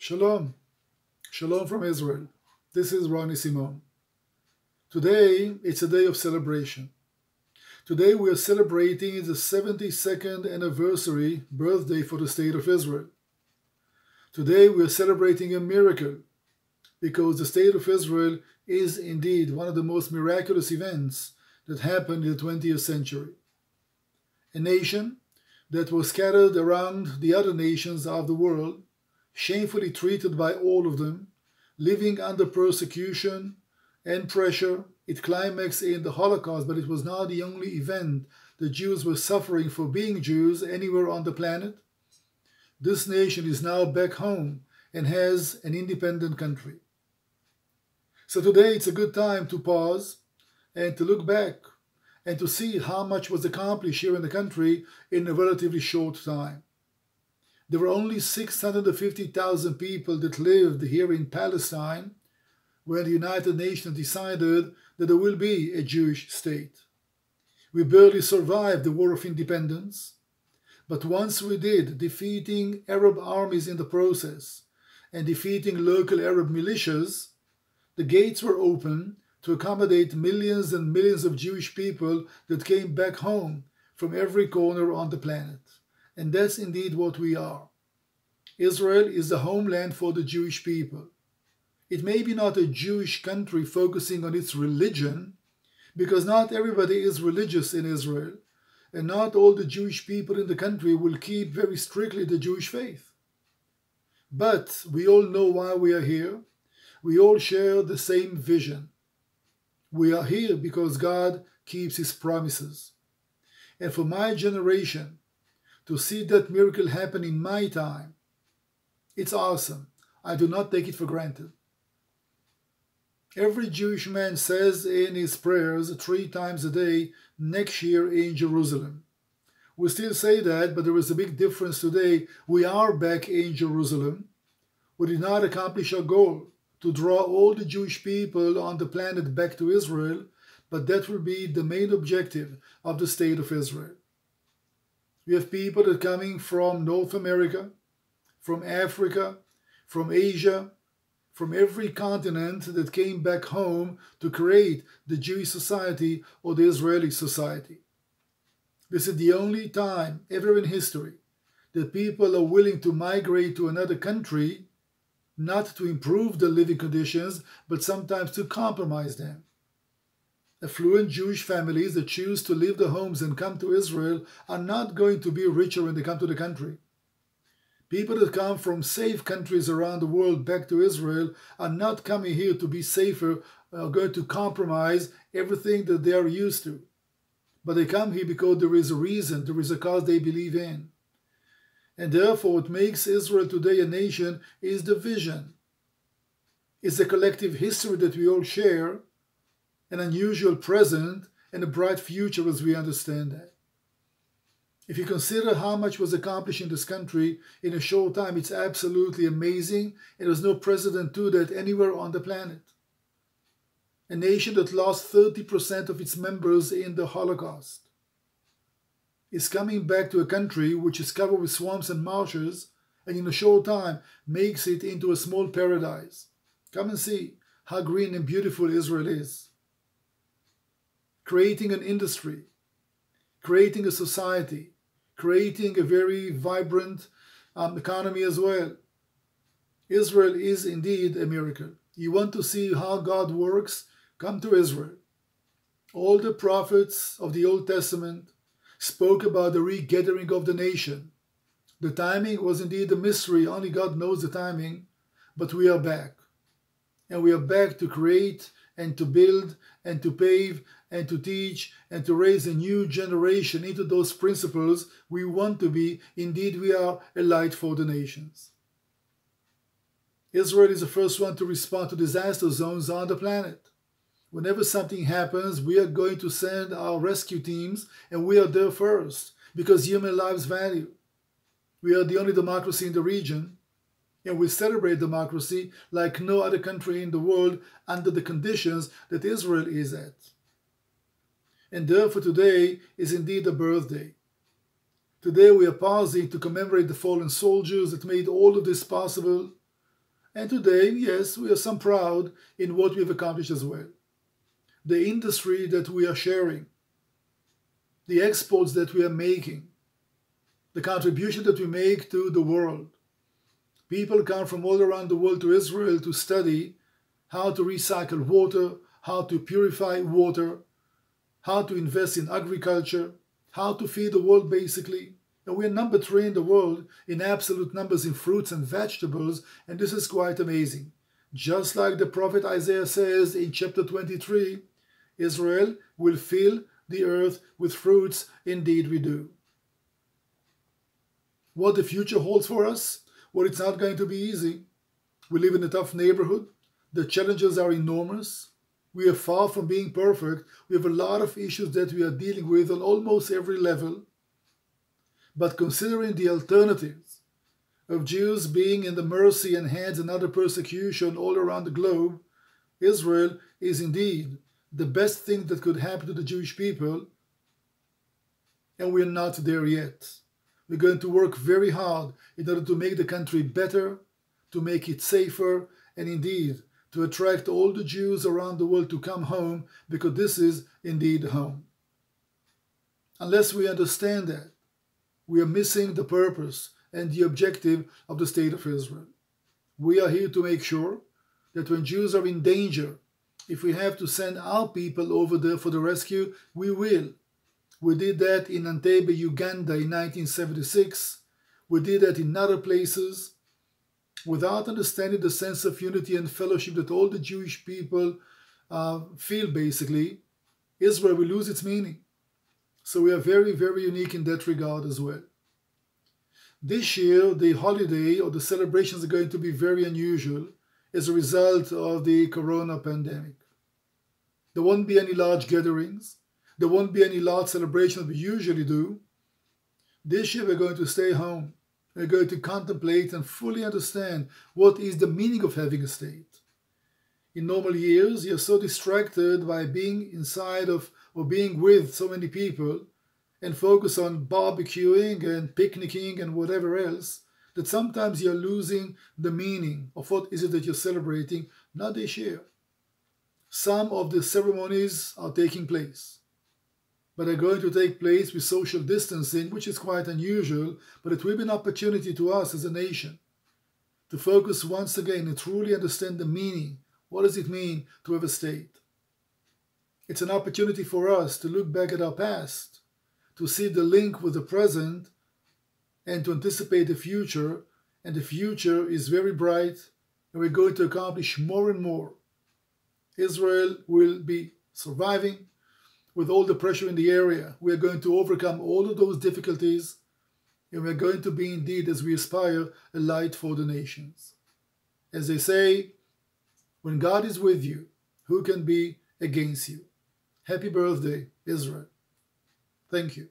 Shalom. Shalom from Israel. This is Ronnie Simon. Today, it's a day of celebration. Today, we are celebrating the 72nd anniversary birthday for the State of Israel. Today, we are celebrating a miracle because the State of Israel is indeed one of the most miraculous events that happened in the 20th century. A nation that was scattered around the other nations of the world, shamefully treated by all of them, living under persecution and pressure. It climaxed in the Holocaust, but it was not the only event the Jews were suffering for being Jews anywhere on the planet. This nation is now back home and has an independent country. So today it's a good time to pause and to look back and to see how much was accomplished here in the country in a relatively short time. There were only 650,000 people that lived here in Palestine when the United Nations decided that there will be a Jewish state. We barely survived the War of Independence, but once we did, defeating Arab armies in the process and defeating local Arab militias, the gates were open to accommodate millions and millions of Jewish people that came back home from every corner on the planet. And that's indeed what we are. Israel is the homeland for the Jewish people. It may be not a Jewish country focusing on its religion, because not everybody is religious in Israel, and not all the Jewish people in the country will keep very strictly the Jewish faith. But we all know why we are here. We all share the same vision. We are here because God keeps His promises. And for my generation, to see that miracle happen in my time, it's awesome. I do not take it for granted. Every Jewish man says in his prayers 3 times a day, next year in Jerusalem. We still say that, but there is a big difference today. We are back in Jerusalem. We did not accomplish our goal to draw all the Jewish people on the planet back to Israel, but that will be the main objective of the State of Israel. We have people that are coming from North America, from Africa, from Asia, from every continent that came back home to create the Jewish society or the Israeli society. This is the only time ever in history that people are willing to migrate to another country, not to improve their living conditions, but sometimes to compromise them. Affluent Jewish families that choose to leave their homes and come to Israel are not going to be richer when they come to the country. People that come from safe countries around the world back to Israel are not coming here to be safer, are going to compromise everything that they are used to. But they come here because there is a reason, there is a cause they believe in. And therefore what makes Israel today a nation is the vision. It's the collective history that we all share, an unusual present, and a bright future as we understand that. If you consider how much was accomplished in this country in a short time, it's absolutely amazing, and there's no precedent to that anywhere on the planet. A nation that lost 30% of its members in the Holocaust is coming back to a country which is covered with swamps and marshes, and in a short time makes it into a small paradise. Come and see how green and beautiful Israel is. Creating an industry, creating a society, creating a very vibrant economy as well. Israel is indeed a miracle. You want to see how God works? Come to Israel. All the prophets of the Old Testament spoke about the regathering of the nation. The timing was indeed a mystery. Only God knows the timing, but we are back. And we are back to create and to build and to pave and to teach and to raise a new generation into those principles we want to be. Indeed, we are a light for the nations. Israel is the first one to respond to disaster zones on the planet. Whenever something happens, we are going to send our rescue teams, and we are there first because human lives value. We are the only democracy in the region, and we celebrate democracy like no other country in the world under the conditions that Israel is at. And therefore today is indeed a birthday. Today we are pausing to commemorate the fallen soldiers that made all of this possible, And today, yes, we are some proud in what we have accomplished as well. The industry that we are sharing, the exports that we are making, the contribution that we make to the world. People come from all around the world to Israel to study how to recycle water, how to purify water, how to invest in agriculture, how to feed the world basically. And we are number 3 in the world in absolute numbers in fruits and vegetables, and this is quite amazing. Just like the prophet Isaiah says in chapter 23, Israel will fill the earth with fruits, indeed we do. What the future holds for us? Well, it's not going to be easy. We live in a tough neighborhood. The challenges are enormous. We are far from being perfect. We have a lot of issues that we are dealing with on almost every level. But considering the alternatives of Jews being in the mercy and hands and other persecution all around the globe, Israel is indeed the best thing that could happen to the Jewish people, and we're not there yet. We're going to work very hard in order to make the country better, to make it safer, and indeed to attract all the Jews around the world to come home, because this is indeed home. Unless we understand that, we are missing the purpose and the objective of the State of Israel. We are here to make sure that when Jews are in danger, if we have to send our people over there for the rescue, we will. We did that in Entebbe, Uganda in 1976. We did that in other places. Without understanding the sense of unity and fellowship that all the Jewish people feel basically, Israel will lose its meaning. So we are very, very unique in that regard as well. This year, the holiday or the celebrations are going to be very unusual as a result of the corona pandemic. There won't be any large gatherings. There won't be any large celebrations we usually do. This year we're going to stay home. We're going to contemplate and fully understand what is the meaning of having a state. In normal years, you're so distracted by being inside of or being with so many people and focus on barbecuing and picnicking and whatever else, that sometimes you're losing the meaning of what is it that you're celebrating. Not this year. Some of the ceremonies are taking place, but are going to take place with social distancing, which is quite unusual, but it will be an opportunity to us as a nation to focus once again and truly understand the meaning. What does it mean to have a state? It's an opportunity for us to look back at our past, to see the link with the present, and to anticipate the future. And the future is very bright, and we're going to accomplish more and more. Israel will be surviving with all the pressure in the area. We are going to overcome all of those difficulties, and we're going to be indeed, as we aspire, a light for the nations. As they say, when God is with you, who can be against you? Happy birthday, Israel. Thank you.